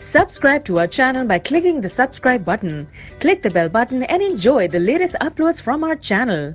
Subscribe to our channel by clicking the subscribe button. Click the bell button and enjoy the latest uploads from our channel.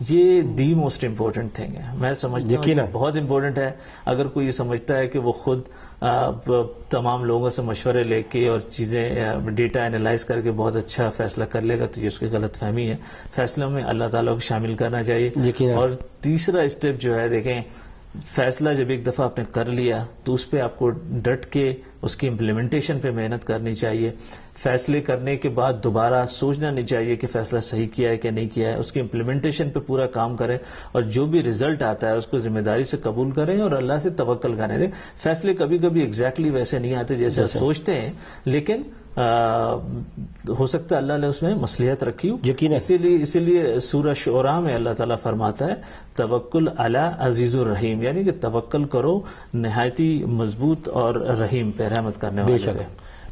یہ the most important thing ہے. میں سمجھتا ہوں کہ بہت important ہے. اگر کوئی یہ سمجھتا ہے کہ وہ خود تمام لوگوں سے مشورے لے کے اور چیزیں ڈیٹا انالائز کر کے بہت اچھا فیصلہ کر لے گا تو یہ اس کی غلط فہمی ہے. فیصلوں میں اللہ تعالیٰ کو شامل کرنا چاہیے. اور تیسرا اسٹیپ جو ہے دیکھیں, فیصلہ جب ایک دفعہ آپ نے کر لیا تو اس پہ آپ کو ڈٹ کے اس کی امپلیمنٹیشن پہ محنت کرنی چاہیے. فیصلے کرنے کے بعد دوبارہ سوچنا نہیں چاہیے کہ فیصلہ صحیح کیا ہے کہ نہیں کیا ہے. اس کی امپلیمنٹیشن پہ پورا کام کریں اور جو بھی رزلٹ آتا ہے اس کو ذمہ داری سے قبول کریں اور اللہ سے توکل کریں. فیصلے کبھی کبھی ایگزیکٹلی ویسے نہیں آتے جیسے آپ سوچتے ہیں, لیکن ہو سکتا ہے اللہ نے اس میں مصلحت رکھی ہو. اسی لیے سورہ شعراء میں اللہ تعالیٰ فرماتا ہے توکل علی عزیز الرحیم, یعنی کہ توکل کرو نہایتی مضبوط اور رحیم پہ, رحمت کرنے والے پہ.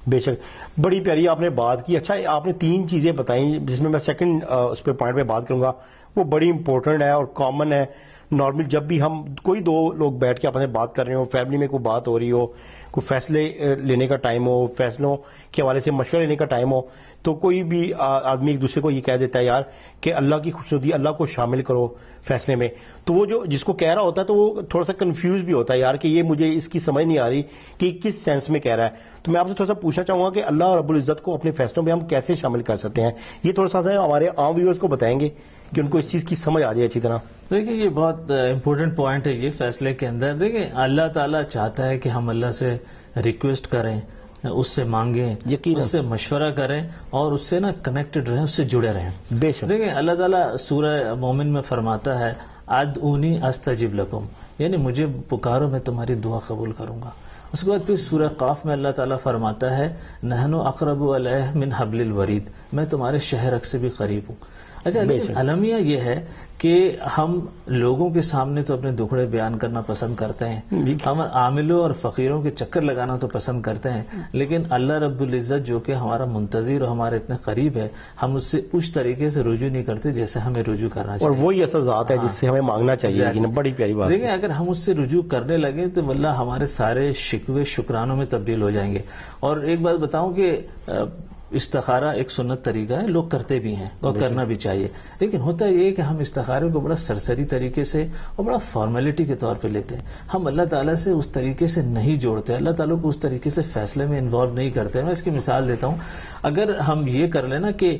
بے شک, بڑی پیاری آپ نے بات کی. اچھا, آپ نے 3 چیزیں بتائیں جس میں سیکنڈ اس پہ پوائنٹ پہ بات کروں گا, وہ بڑی امپورٹنٹ ہے اور کامن ہے. نارمل جب بھی ہم کوئی 2 لوگ بیٹھ کے آپس میں بات کر رہے ہو, فیملی میں کوئی بات ہو رہی ہو, کوئی فیصلے لینے کا ٹائم ہو, فیصلوں کے حوالے سے مشورہ لینے کا ٹائم ہو, تو کوئی بھی آدمی ایک دوسرے کو یہ کہہ دیتا ہے یار کہ اللہ کی خوشنودی, اللہ کو شامل کرو فیصلے میں. تو وہ جو جس کو کہہ رہا ہوتا ہے تو وہ تھوڑا سا کنفیوز بھی ہوتا ہے یار کہ یہ مجھے اس کی سمجھ نہیں آ رہی کہ کس سینس میں کہہ رہا ہے. تو میں آپ سے تھوڑا سا پوچھنا چاہوں گا کہ اللہ رب العزت کو اپنے فیصلوں میں ہم کیسے شامل کر سکتے ہیں, یہ تھوڑا سا ہمارے عام ویورز کو بتائیں گے کہ ان کو اس چیز کی سمجھ آ جائے اچھی طرح. دیکھیں یہ بہت امپورٹنٹ پوائنٹ ہے یہ فیصلے کے اندر. دیکھیں اللہ تعالیٰ چاہتا ہے کہ ہم اللہ سے ریکویسٹ کریں, اس سے مانگیں, اس سے مشورہ کریں اور اس سے کنیکٹڈ رہیں, اس سے جڑے رہیں. بے شک. دیکھیں اللہ تعالیٰ سورہ مومن میں فرماتا ہے ادعونی استجب لکم, یعنی مجھے پکارو میں تمہاری دعا قبول کروں گا. اس کے بعد پھر سورہ قاف میں اللہ تعالیٰ فرماتا ہے نحن اقرب الیہ من حبل الورید, میں تمہارے شہرک سے بھی قریب ہوں. اچھا, لیکن المیہ یہ ہے کہ ہم لوگوں کے سامنے تو اپنے دکھڑے بیان کرنا پسند کرتے ہیں, ہم عاملوں اور فقیروں کے چکر لگانا تو پسند کرتے ہیں, لیکن اللہ رب العزت جو کہ ہمارا منتظر اور ہمارے اتنے قریب ہے, ہم اس سے اس طریقے سے رجوع نہیں کرتے جیسے ہمیں رجوع کرنا چاہیے. اور وہی ایسا ذات ہے جس سے ہمیں مانگنا چاہیے. بڑی پیاری بات. دیکھیں اگر ہم اس سے رجوع کرنے لگیں تو واللہ ہمارے سارے شکوے شکرانوں میں تبدیل ہو جائیں گے. اور ایک بات بتاؤں کہ استخارہ ایک سنت طریقہ ہے, لوگ کرتے بھی ہیں اور کرنا بھی چاہیے, لیکن ہوتا یہ کہ ہم استخارے کو بڑا سرسری طریقے سے اور بڑا فارمیلٹی کے طور پہ لیتے ہیں. ہم اللہ تعالیٰ سے اس طریقے سے نہیں جوڑتے, اللہ تعالیٰ کو اس طریقے سے فیصلے میں انوالو نہیں کرتے. میں اس کی مثال دیتا ہوں. اگر ہم یہ کر لیں نا کہ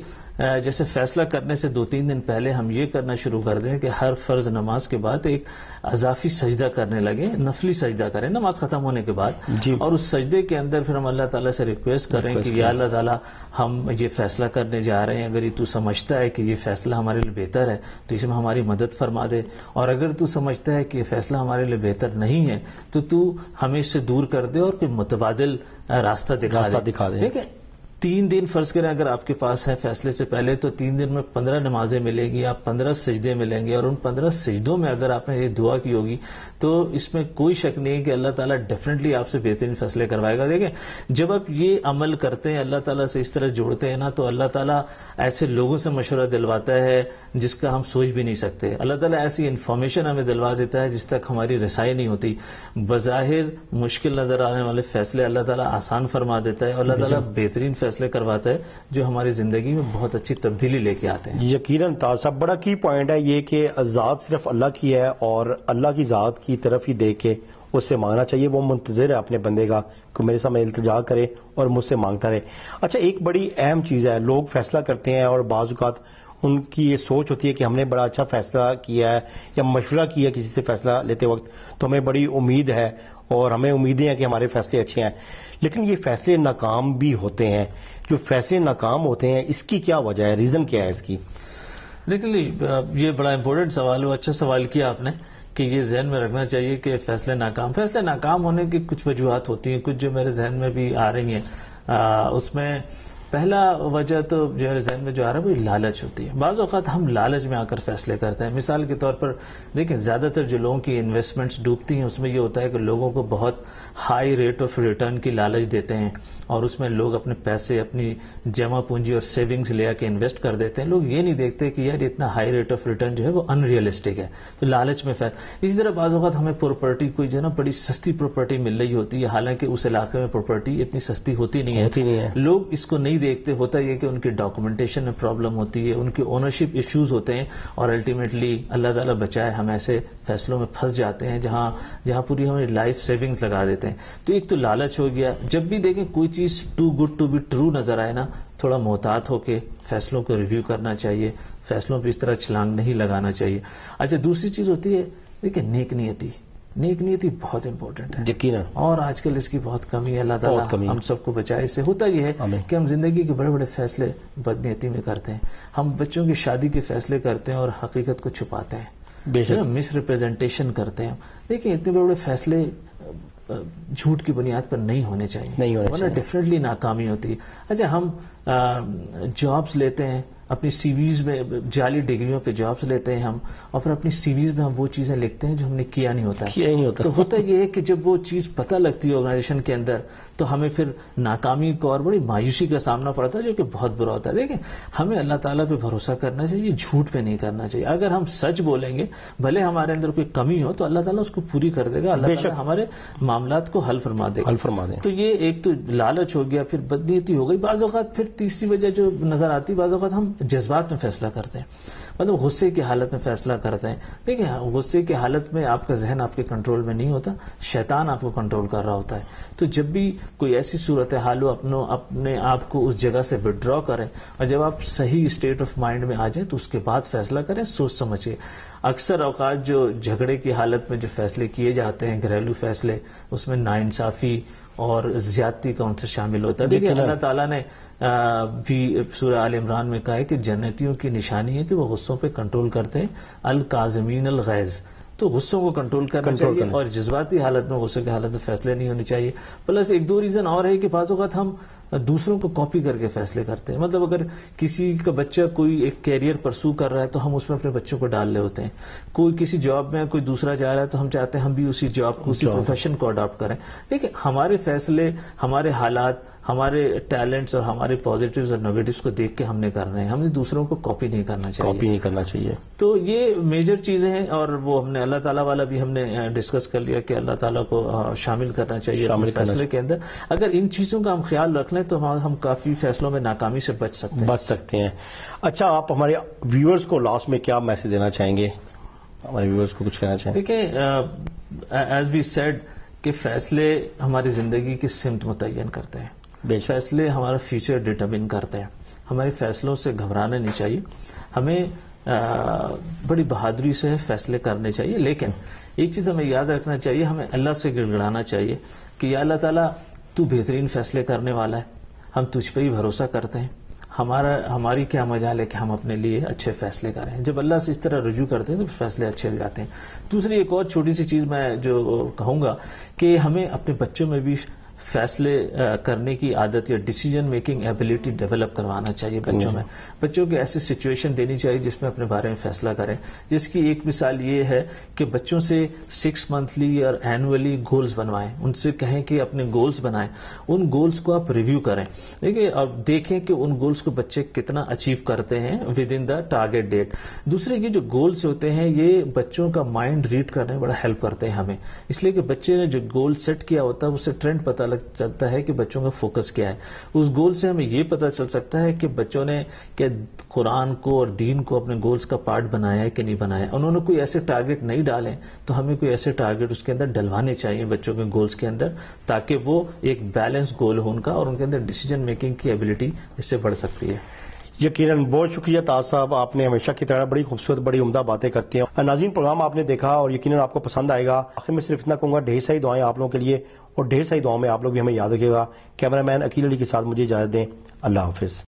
جیسے فیصلہ کرنے سے 2-3 دن پہلے ہم یہ کرنا شروع کر دیں کہ ہر فرض نماز کے بعد ایک اضافی سجدہ کرنے لگے, نفلی سجدہ کریں نماز ختم ہونے کے بعد, اور اس سجدے کے اندر پھر ہم اللہ تعالیٰ سے ریکویسٹ کریں کہ یا اللہ تعالیٰ ہم یہ فیصلہ کرنے جا رہے ہیں, اگر تو سمجھتا ہے کہ یہ فیصلہ ہمارے لیے بہتر ہے تو اس میں ہماری مدد فرما دے, اور اگر تو سمجھتا ہے کہ یہ فیصلہ ہمارے لیے بہتر نہیں ہے تو ہمیں اس سے دور کر دے اور کوئی متبادل راستہ دکھا دے. ٹھیک ہے, 3 دن فرض کریں اگر آپ کے پاس ہے فیصلے سے پہلے, تو 3 دن میں 15 نمازیں ملیں گی, آپ 15 سجدے ملیں گے, اور ان 15 سجدوں میں اگر آپ نے یہ دعا کی ہوگی تو اس میں کوئی شک نہیں کہ اللہ تعالیٰ ڈیفینیٹلی آپ سے بہترین فیصلے کروائے گا. دیکھیں جب آپ یہ عمل کرتے ہیں, اللہ تعالیٰ سے اس طرح جوڑتے ہیں نا, تو اللہ تعالیٰ ایسے لوگوں سے مشورہ دلواتا ہے جس کا ہم سوچ بھی نہیں سکتے. اللہ تعالیٰ ایسی انفارمیشن ہمیں دلوا دیتا ہے جس تک ہماری رسائی نہیں ہوتی. بظاہر مشکل نظر آنے والے فیصلے اللہ تعالیٰ آسان فرما دیتا ہے, اور اللہ تعالیٰ بہترین فیصلے کرواتا ہے جو ہماری زندگی میں بہت اچھی تبدیلی لے کے آتے ہیں. یقیناً تاج صاحب, بڑا کی پوائنٹ ہے یہ کہ ذات صرف اللہ کی ہے اور اللہ کی ذات کی طرف ہی دیکھ کے اس سے مانگنا چاہیے. وہ منتظر ہے اپنے بندے کا کہ میرے سامنے التجا کرے اور مجھ سے مانگتا رہے. اچھا, ایک بڑی اہم چیز ہے, لوگ فیصلہ کرتے ہیں اور بعض اوقات ان کی یہ سوچ ہوتی ہے کہ ہم نے بڑا اچھا فیصلہ کیا ہے یا مشورہ کیا کسی سے فیصلہ لیتے وقت, تو ہمیں بڑی امید ہے اور ہمیں امیدیں ہیں کہ ہمارے فیصلے اچھے ہیں, لیکن یہ فیصلے ناکام بھی ہوتے ہیں. جو فیصلے ناکام ہوتے ہیں اس کی کیا وجہ ہے, ریزن کیا ہے اس کی؟ لیکن یہ بڑا امپورٹنٹ سوال ہے, اچھا سوال کیا آپ نے کہ یہ ذہن میں رکھنا چاہیے کہ فیصلے ناکام ہونے کی کچھ وجوہات ہوتی ہیں, کچھ جو میرے ذہن میں بھی آ رہی ہیں. اس میں پہلا وجہ تو جو میرے ذہن میں جو آ رہا ہے وہ لالچ ہوتی ہے. بعض اوقات ہم لالچ میں آ کر فیصلے کرتے ہیں. مثال کے طور پر دیکھیں زیادہ تر جو لوگوں کی انویسٹمنٹس ڈوبتی ہیں اس میں یہ ہوتا ہے کہ لوگوں کو بہت ہائی ریٹ آف ریٹرن کی لالچ دیتے ہیں, اور اس میں لوگ اپنے پیسے, اپنی جمع پونجی اور سیونگز لے کے انویسٹ کر دیتے ہیں. لوگ یہ نہیں دیکھتے کہ یار اتنا ہائی ریٹ آف ریٹرن جو ہے وہ ان ریئلسٹک ہے, تو لالچ میں اسی طرح بعض اوقات ہمیں پراپرٹی کوئی جو ہے نا بڑی سستی پراپرٹی مل رہی ہوتی ہے, حالانکہ اس علاقے میں پراپرٹی اتنی سستی ہوتی نہیں ہے. لوگ اس کو نہیں دیکھتے ہوتا یہ کہ ان کی ڈاکومنٹیشن میں پرابلم ہوتی ہے, ان کی اونرشپ ایشوز ہوتے ہیں, اور الٹیمیٹلی اللہ تعالیٰ بچائے ہم ایسے فیصلوں میں پھنس جاتے ہیں جہاں پوری ہماری لائف سیونگز لگا دیتے ہیں. تو ایک تو لالچ ہو گیا. جب بھی دیکھیں کوئی چیز too good to be true نظر آئے نا, تھوڑا محتاط ہو کے فیصلوں کو ریویو کرنا چاہیے, فیصلوں پہ اس طرح چھلانگ نہیں لگانا چاہیے. اچھا, دوسری چیز ہوتی ہے دیکھیں نیک نیتی بہت امپورٹنٹ ہے یقینا, اور آج کل اس کی بہت کمی ہے. اللہ تعالیٰ ہم سب کو بچائے. اس سے ہوتا یہ ہے کہ ہم زندگی کے بڑے بڑے فیصلے بدنیتی میں کرتے ہیں. ہم بچوں کی شادی کے فیصلے کرتے ہیں اور حقیقت کو چھپاتے ہیں, مس ریپرزینٹیشن کرتے ہیں. دیکھیں اتنے بڑے بڑے فیصلے جھوٹ کی بنیاد پر نہیں ہونے چاہیے, ورنہ ڈیفینیٹلی ناکامی ہوتی ہے. اچھا, ہم جابز لیتے ہیں, اپنی سی ویز میں جعلی ڈگریوں پہ جابز لیتے ہیں ہم, اور پھر اپنی سی ویز میں ہم وہ چیزیں لکھتے ہیں جو ہم نے کیا نہیں ہوتا. تو ہوتا یہ ہے کہ جب وہ چیز پتہ لگتی ہے آرگنائزیشن کے اندر, تو ہمیں پھر ناکامی کو اور بڑی مایوسی کا سامنا پڑتا ہے, جو کہ بہت برا ہوتا ہے. دیکھیں ہمیں اللہ تعالیٰ پہ بھروسہ کرنا چاہیے, جھوٹ پہ نہیں کرنا چاہیے. اگر ہم سچ بولیں گے, بھلے ہمارے اندر کوئی کمی ہو, تو اللہ تعالیٰ اس کو پوری کر دے گا. اللہ تعالیٰ ہمارے معاملات کو حل فرما دے گا. تو یہ ایک تو لالچ ہو گیا, پھر بدنیتی ہو گئی. بعض اوقات پھر تیسری وجہ جو نظر آتی, بعض اوقات ہم جذبات میں فیصلہ کرتے ہیں, مطلب غصے کی حالت میں فیصلہ کرتے ہیں. دیکھیں غصے کی حالت میں آپ کا ذہن آپ کے کنٹرول میں نہیں ہوتا, شیطان آپ کو کنٹرول کر رہا ہوتا ہے. تو جب بھی کوئی ایسی صورتحال ہو, اپنے آپ کو اس جگہ سے وڈرا کریں, اور جب آپ صحیح اسٹیٹ آف مائنڈ میں آ جائیں تو اس کے بعد فیصلہ کریں سوچ سمجھ کے. اکثر اوقات جو جھگڑے کی حالت میں جو فیصلے کیے جاتے ہیں, گھریلو فیصلے, اس میں ناانصافی اور زیادتی کا عنصر شامل ہوتا ہے. دیکھیں اللہ تعالیٰ نے بھی سورہ آل عمران میں کہا ہے کہ جنتیوں کی نشانی ہے کہ وہ غصوں پہ کنٹرول کرتے ہیں, الکاظمین الغیظ. تو غصوں کو کنٹرول کرنا چاہیے, اور جذباتی حالت میں, غصے کی حالت میں فیصلے نہیں ہونے چاہیے. پلس ایک دو ریزن اور ہے کہ بعض اوقات ہم دوسروں کو کاپی کر کے فیصلے کرتے ہیں. مطلب اگر کسی کا بچہ کوئی ایک کیریئر پرسو کر رہا ہے تو ہم اس میں اپنے بچوں کو ڈال رہے ہوتے ہیں. کوئی کسی جاب میں کوئی دوسرا جا رہا ہے تو ہم چاہتے ہیں ہم بھی اسی جاب کو, اسی پروفیشن کو اڈاپٹ کریں. دیکھیں ہمارے فیصلے, ہمارے حالات, ہمارے ٹیلنٹس اور ہمارے پازیٹیوز اور نیگیٹوز کو دیکھ کے ہم نے کرنا ہے. ہم نے دوسروں کو کاپی نہیں کرنا چاہیے. تو یہ میجر چیزیں ہیں, اور وہ ہم نے اللہ تعالیٰ والا بھی ہم نے ڈسکس کر لیا کہ اللہ تعالیٰ کو شامل کرنا چاہیے اپنے فیصلے کے اندر. اگر ان چیزوں کا ہم خیال رکھ لیں تو ہم کافی فیصلوں میں ناکامی سے بچ سکتے ہیں. اچھا, آپ ہمارے ویورز کو لاسٹ میں کیا میسج دینا چاہیں گے, ہمارے ویورز کو کچھ کہنا چاہیں؟ دیکھیں ایز وی سیڈ کہ فیصلے ہماری زندگی کی سمت متعین کرتے ہیں, فیصلے ہمارا فیوچر ڈٹرمن کرتے ہیں. ہمارے فیصلوں سے گھبرانا نہیں چاہیے, ہمیں بڑی بہادری سے فیصلے کرنے چاہیے. لیکن ایک چیز ہمیں یاد رکھنا چاہیے, ہمیں اللہ سے گڑ گڑانا چاہیے کہ یا اللہ تعالیٰ تو بہترین فیصلے کرنے والا ہے, ہم تجھ پہ ہی بھروسہ کرتے ہیں, ہماری کیا مجال ہے کہ ہم اپنے لیے اچھے فیصلے کریں. جب اللہ سے اس طرح رجوع کرتے ہیں تو فیصلے اچھے ہو جاتے ہیں. دوسری ایک اور چھوٹی سی چیز میں جو کہوں گا کہ ہمیں اپنے بچوں میں بھی فیصلے کرنے کی عادت یا ڈیسیجن میکنگ ایبلٹی ڈیولپ کروانا چاہیے بچوں میں. بچوں کو ایسی سچویشن دینی چاہیے جس میں اپنے بارے میں فیصلہ کریں. جس کی ایک مثال یہ ہے کہ بچوں سے 6 منتھلی اور اینولی گولز بنوائیں, ان سے کہیں کہ اپنے گولز بنائیں, ان گولز کو آپ ریویو کریں, دیکھیں اور دیکھیں کہ ان گولز کو بچے کتنا اچیو کرتے ہیں within the target date. دوسرے یہ جو گولز ہوتے ہیں یہ بچوں کا مائنڈ ریڈ کرنے میں بڑا ہیلپ کرتے ہیں ہمیں, اس لیے کہ بچے نے جو گول سیٹ کیا ہوتا ہے اس سے ٹرینڈ پتہ چلتا ہے کہ بچوں کا فوکس کیا ہے. اس گول سے ہمیں یہ پتہ چل سکتا ہے کہ بچوں نے کیا قرآن کو اور دین کو اپنے گولز کا پارٹ بنایا ہے کہ نہیں بنایا. انہوں نے کوئی ایسے ٹارگیٹ نہیں ڈالے تو ہمیں کوئی ایسے ٹارگیٹ اس کے اندر ڈلوانے چاہیے بچوں کے گولز کے اندر, تاکہ وہ ایک بیلنس گول ہو ان کا, اور ان کے اندر ڈیسیجن میکنگ کی ایبلٹی اس سے بڑھ سکتی ہے. یقیناً بہت شکریہ تاج صاحب, آپ نے ہمیشہ کی طرح بڑی خوبصورت بڑی عمدہ باتیں کرتے ہیں. ناظرین پروگرام آپ نے دیکھا اور یقیناً آپ کو پسند آئے گا. آخر میں صرف اتنا کہوں گا, ڈھیر ساری دعائیں آپ لوگوں کے لیے, اور ڈھیر ساری دعاؤں میں آپ لوگ بھی ہمیں یاد رکھیے گا. کیمرہ مین عقیل علی کے ساتھ مجھے اجازت دیں. اللہ حافظ.